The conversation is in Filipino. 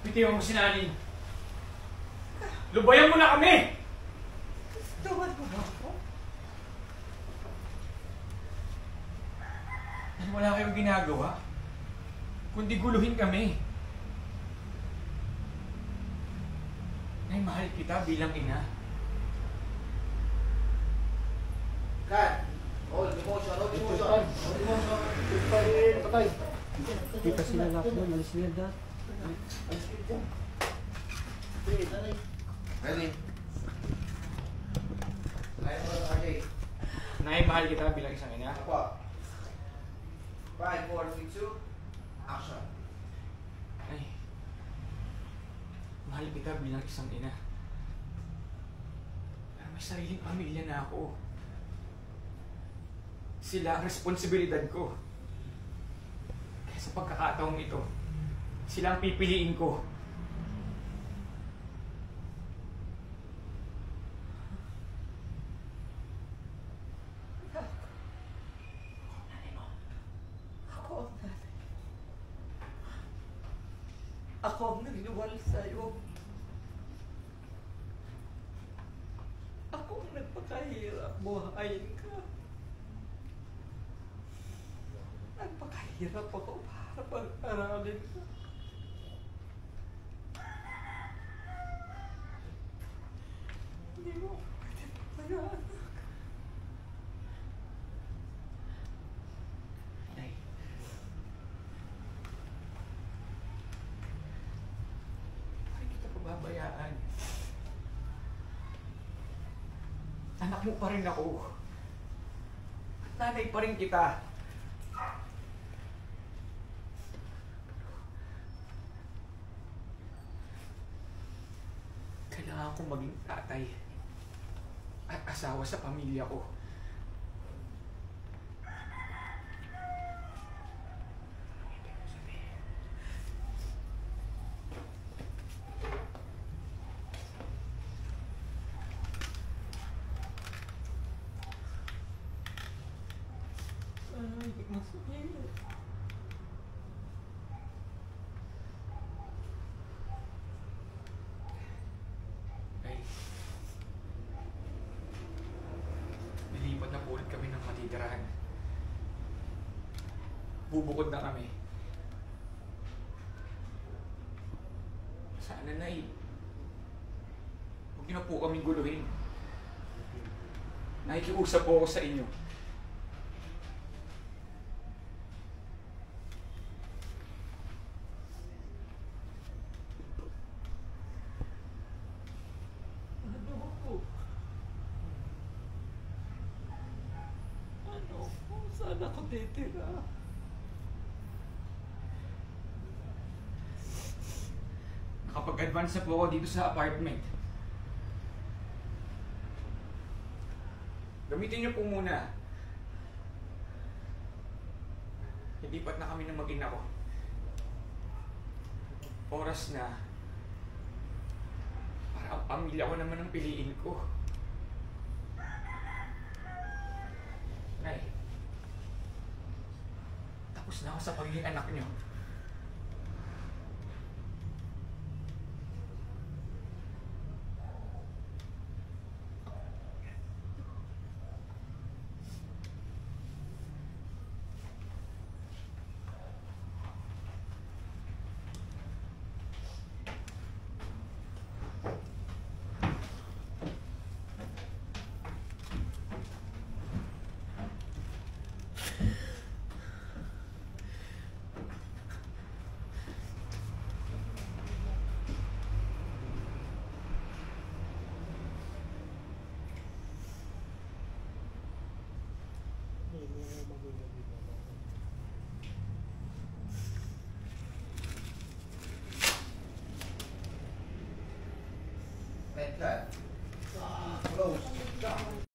Bitiwan mo si Nanin. Lubayan mo na kami! Tuwan mo na ako? Wala kayong ginagawa, kundi guluhin kami. Nay, mahal kita bilang ina. Kat! Hold emotion, hold emotion. Hold emotion. Patay. Kita sila lahat doon. Alis nila dahil. Alis kayo dyan. Ready? Kaya mo lang, RJ. Nay, mahal kita bilang isang ina. Apa? 5, 4, 3, 2, action. Nay, mahal kita bilang isang ina. Pero may sariling pamilya na ako. Sila ang responsibilidad ko. Kaya sa pagkakataong ito, sila ang pipiliin ko. Ako ang nanay. Ako ang nagluwal sa'yo. Ako ang nagpakahirap buhayin ka. Nagpakahirap ako para pag-aralin ka. Hindi mo pwede pabayaan. Nay, bakit kita pababayaan? Anak mo pa rin ako. At nanay pa rin kita. Kailangan kong maging tatay at asawa sa pamilya ko. Ay, masakit. Ay, nilipat na po ulit kami ng matitirahan. Bubukod na kami. Sana na huwag niyo na po kaming guluhin. Nakikiusap po ako sa inyo. Saan ako titira? Nakapag-advance na po ako dito sa apartment. Gamitin niyo po muna. Nilipat na kami ng mag-ina ko. Oras na para ang pamilya ko naman ang piliin ko. Nay, tapos na ako sa pagiging anak niyo.